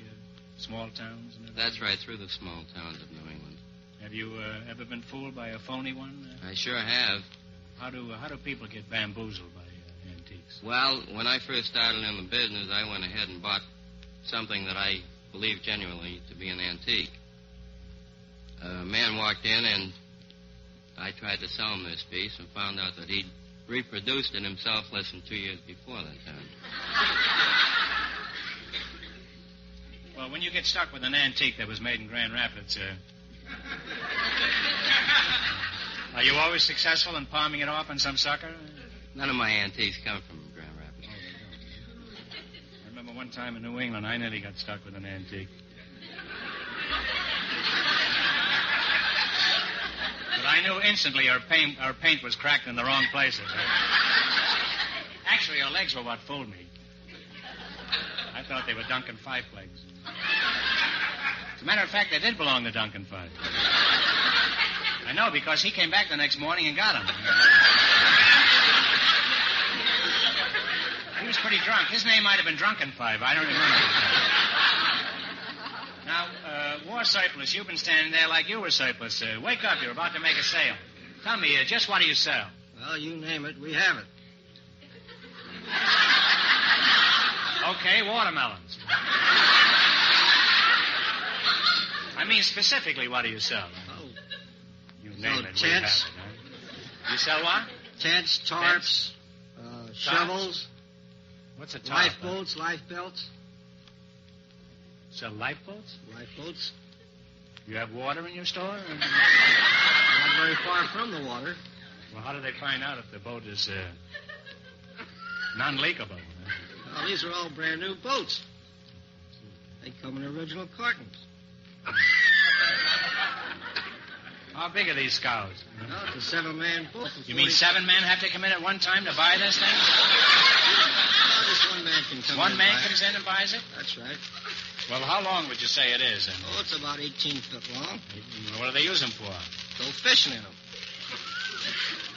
small towns and everything? That's right, through the small towns of New England. Have you ever been fooled by a phony one? I sure have. How do people get bamboozled by antiques? Well, when I first started in the business, I went ahead and bought something that I believed genuinely to be an antique. A man walked in, and I tried to sell him this piece and found out that he'd reproduced it himself less than 2 years before that time. Well, when you get stuck with an antique that was made in Grand Rapids, are you always successful in palming it off on some sucker? None of my antiques come from Grand Rapids. I remember one time in New England, I nearly got stuck with an antique. But I knew instantly her paint was cracked in the wrong places. Actually, her legs were what fooled me. I thought they were Duncan Fife legs. As a matter of fact, they did belong to Duncan Fife. I know, because he came back the next morning and got them. He was pretty drunk. His name might have been Drunken Five. I don't remember. Now, war surplus, you've been standing there like you were surplus. Wake up, you're about to make a sale. Tell me, just what do you sell? Well, you name it, we have it. Okay, watermelons. I mean, specifically, what do you sell? Oh, You name it, tents. we have it, huh? You sell what? Tents, tarps, shovels, What's a tarp? lifeboats, life belts. Sell lifeboats? Lifeboats. You have water in your store? Not very far from the water. Well, how do they find out if the boat is non-leakable? Huh? Well, these are all brand new boats. They come in original cartons. How big are these scows? Well, it's a 7-man boat. You mean 7 men have to come in at one time to buy this thing? Well, just one man can come in. One man and buy comes in and buys it? it. That's right. Well, how long would you say it is? And Oh, it's about 18 foot long. what do they use them for? Go fishing in them.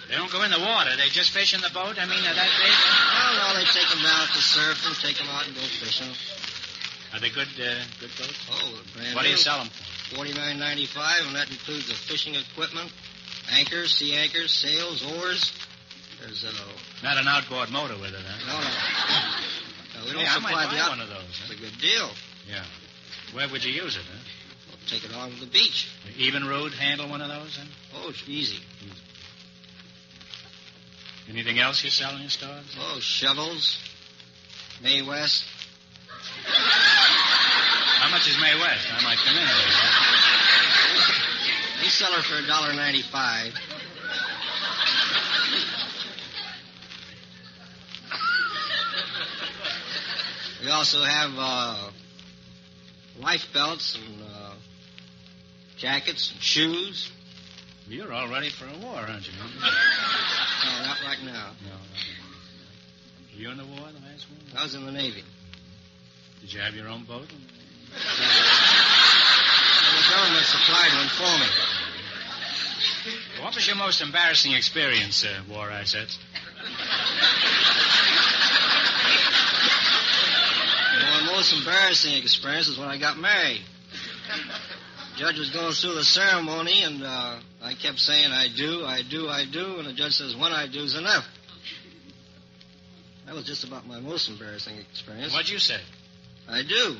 They don't go in the water. They just fish in the boat? I mean, are that big? Oh, no, they take them down to surf and take them out and go fishing. Are they good boats? Oh, brand What do new. you sell them for? $49.95, and that includes the fishing equipment, anchors, sea anchors, sails, oars. There's Not an outboard motor with it, huh? no. We don't Hey, I supply might the buy one of those. It's Huh? a good deal. Yeah. Where would you use it, huh? We'll take it on to the beach. Even road handle one of those, huh? Oh, it's easy. Anything else you sell in your stores? Oh, shovels, May West. How much is May West? I might come in there. We sell her for $1.95. We also have life belts and jackets and shoes. You're all ready for a war, aren't you? No, not right now. No. Were you in the war, the last one? I was in the Navy. Did you have your own boat? The government supplied one for me. What was your most embarrassing experience, war assets? Well, the most embarrassing experience was when I got married. The judge was going through the ceremony, and I kept saying, I do, and the judge says, one I do's enough. That was just about my most embarrassing experience. What'd you say? I do.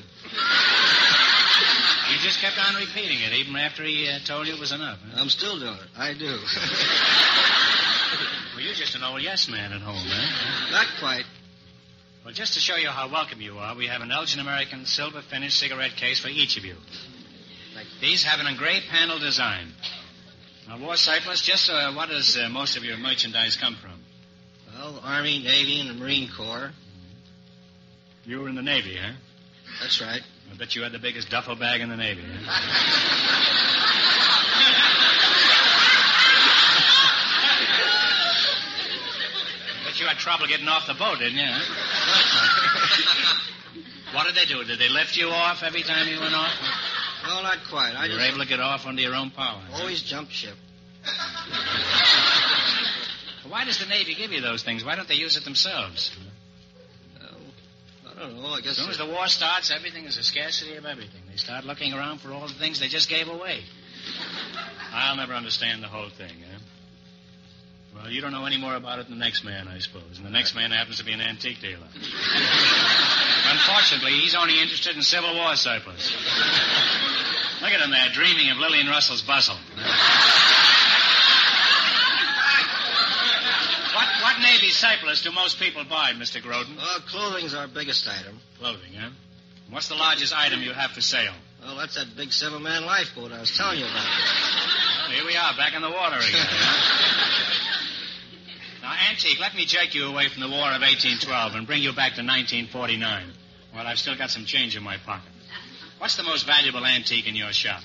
You just kept on repeating it, even after he told you it was enough. Huh? I'm still doing it. I do. Well, you're just an old yes man at home, eh? Not quite. Well, just to show you how welcome you are, we have an Elgin American silver finished cigarette case for each of you. These have an engraved panel design. Now, war surplus, just what does most of your merchandise come from? Well, Army, Navy, and the Marine Corps. You were in the Navy, huh? That's right. I bet you had the biggest duffel bag in the Navy, huh? I bet you had trouble getting off the boat, didn't you, huh? What did they do? Did they lift you off every time you went off? No, not quite. You were able to get off under your own power. Always jump ship. Why does the Navy give you those things? Why don't they use it themselves? I don't know. I guess... As soon as the war starts, everything is a scarcity of everything. They start looking around for all the things they just gave away. I'll never understand the whole thing, huh? Well, you don't know any more about it than the next man, I suppose. And the next man happens to be an antique dealer. Unfortunately, he's only interested in Civil War surplus. Look at him there, dreaming of Lillian Russell's bustle. What Navy surplus do most people buy, Mr. Groden? Well, clothing's our biggest item. Clothing, huh? What's the largest item you have for sale? Well, that's that big 7-man lifeboat I was telling you about. Well, here we are, back in the water again. Now, Antique, let me jerk you away from the War of 1812 and bring you back to 1949. Well, I've still got some change in my pocket. What's the most valuable antique in your shop?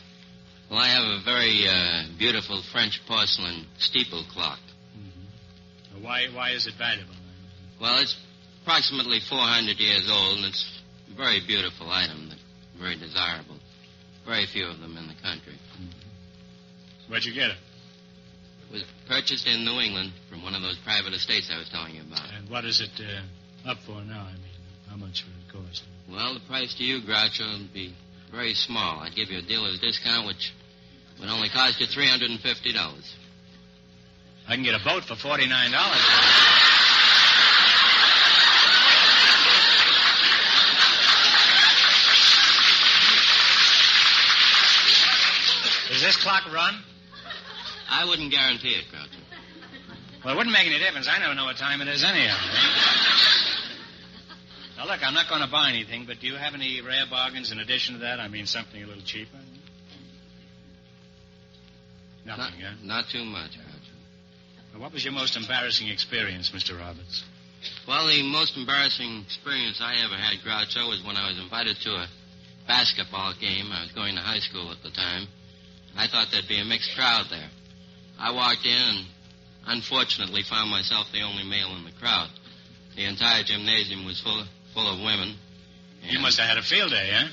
Well, I have a very beautiful French porcelain steeple clock. Mm-hmm. Why is it valuable? Well, it's approximately 400 years old, and it's a very beautiful item, very desirable. Very few of them in the country. Mm-hmm. Where'd you get it? It was purchased in New England from one of those private estates I was telling you about. And what is it up for now? I mean, how much would it cost? Well, the price to you, Groucho, would be very small. I'd give you a dealer's discount, which would only cost you $350. I can get a boat for $49. Does this clock run? I wouldn't guarantee it, Groucho. Well, it wouldn't make any difference. I never know what time it is anyhow. Now, look, I'm not going to buy anything, but do you have any rare bargains in addition to that? I mean, something a little cheaper? Nothing, huh? Not too much, Groucho. Well, what was your most embarrassing experience, Mr. Roberts? Well, the most embarrassing experience I ever had, Groucho, was when I was invited to a basketball game. I was going to high school at the time. I thought there'd be a mixed crowd there. I walked in and unfortunately found myself the only male in the crowd. The entire gymnasium was full of women. You must have had a field day, huh?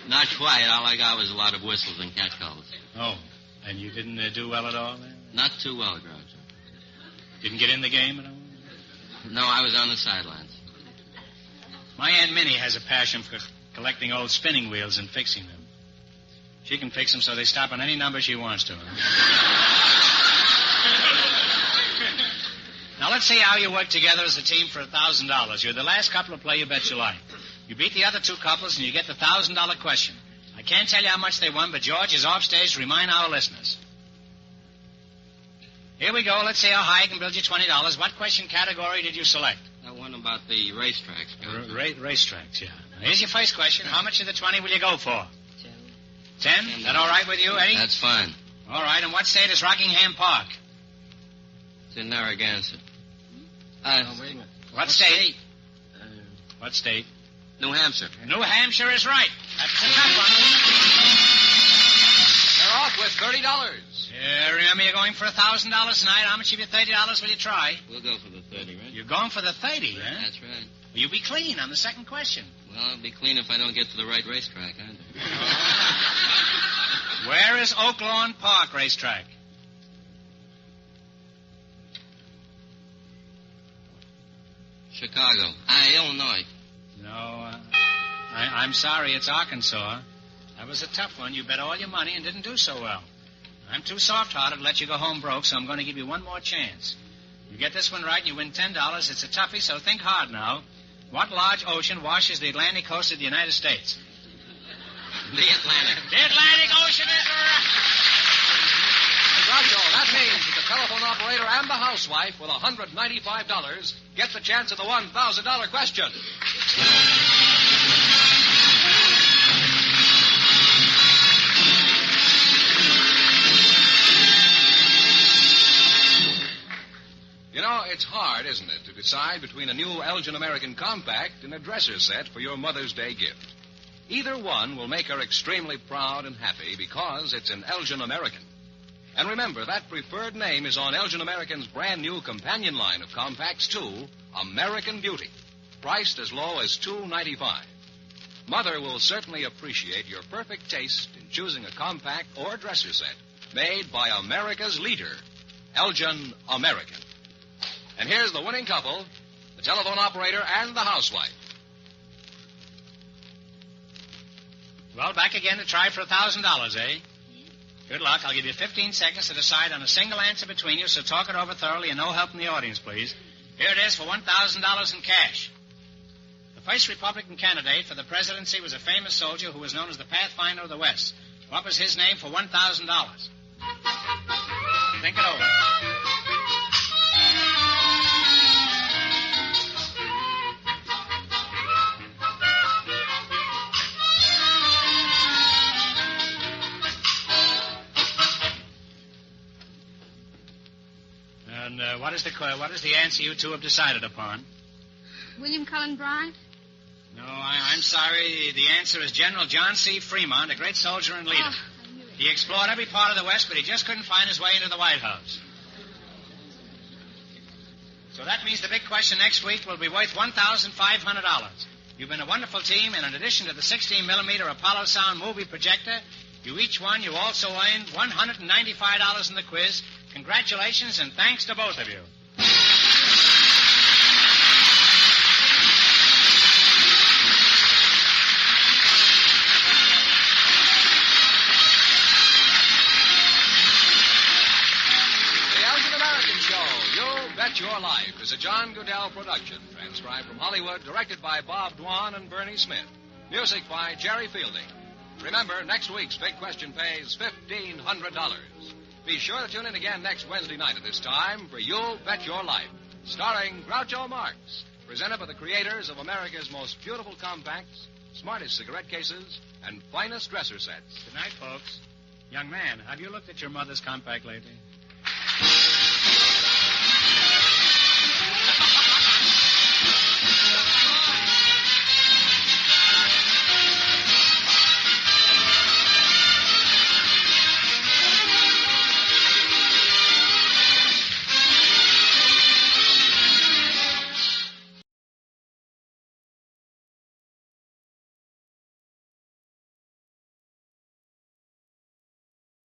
Not quite. All I got was a lot of whistles and catcalls. Oh, and you didn't do well at all then? Not too well, Groucho. Didn't get in the game at all? No, I was on the sidelines. My Aunt Minnie has a passion for collecting old spinning wheels and fixing them. She can fix them so they stop on any number she wants to. Now, let's see how you work together as a team for $1,000. You're the last couple to play You Bet Your Life. You beat the other two couples, and you get the $1,000 question. I can't tell you how much they won, but George is off stage to remind our listeners. Here we go. Let's see how high I can build you $20. What question category did you select? That one about the racetracks. Racetracks, yeah. Now, here's your first question. How much of the 20 will you go for? 10. 10? That all right with you, Eddie? That's fine. All right. And what state is Rockingham Park? It's in Narragansett. Wait a minute. What state? What state? New Hampshire. New Hampshire is right. That's a tough one. They're off with $30. Remember, you're going for $1,000 tonight. How much of your $30 will you try? We'll go for the 30, right? You're going for the 30, huh? That's right. You'll be clean on the second question. Well, I'll be clean if I don't get to the right racetrack, aren't I? Where is Oak Lawn Park racetrack? Chicago. Illinois. No, I'm sorry, it's Arkansas. That was a tough one. You bet all your money and didn't do so well. I'm too soft-hearted to let you go home broke, so I'm going to give you one more chance. You get this one right and you win $10. It's a toughie, so think hard now. What large ocean washes the Atlantic coast of the United States? The Atlantic. The Atlantic Ocean is right. Groucho, that means that the telephone operator and the housewife with $195 get the chance at the $1,000 question. it's hard, isn't it, to decide between a new Elgin American Compact and a dresser set for your Mother's Day gift. Either one will make her extremely proud and happy because it's an Elgin American. And remember, that preferred name is on Elgin American's brand new companion line of compacts, too, American Beauty, priced as low as $2.95. Mother will certainly appreciate your perfect taste in choosing a compact or dresser set made by America's leader, Elgin American. And here's the winning couple, the telephone operator and the housewife. Well, back again to try for $1,000, eh? Good luck. I'll give you 15 seconds to decide on a single answer between you, so talk it over thoroughly and no help from the audience, please. Here it is for $1,000 in cash. The first Republican candidate for the presidency was a famous soldier who was known as the Pathfinder of the West. What was his name for $1,000? Think it over. And what is the answer you two have decided upon? William Cullen Bryant? No, I'm sorry. The answer is General John C. Fremont, a great soldier and leader. Oh, I knew it. He explored every part of the West, but he just couldn't find his way into the White House. So that means the big question next week will be worth $1,500. You've been a wonderful team, and in addition to the 16-millimeter Apollo Sound movie projector, you also earned $195 in the quiz. Congratulations, and thanks to both of you. Bet Your Life is a John Goodell production, transcribed from Hollywood, directed by Bob Dwan and Bernie Smith. Music by Jerry Fielding. Remember, next week's big question pays $1,500. Be sure to tune in again next Wednesday night at this time for You'll Bet Your Life, starring Groucho Marx, presented by the creators of America's most beautiful compacts, smartest cigarette cases, and finest dresser sets. Good night, folks. Young man, have you looked at your mother's compact lately?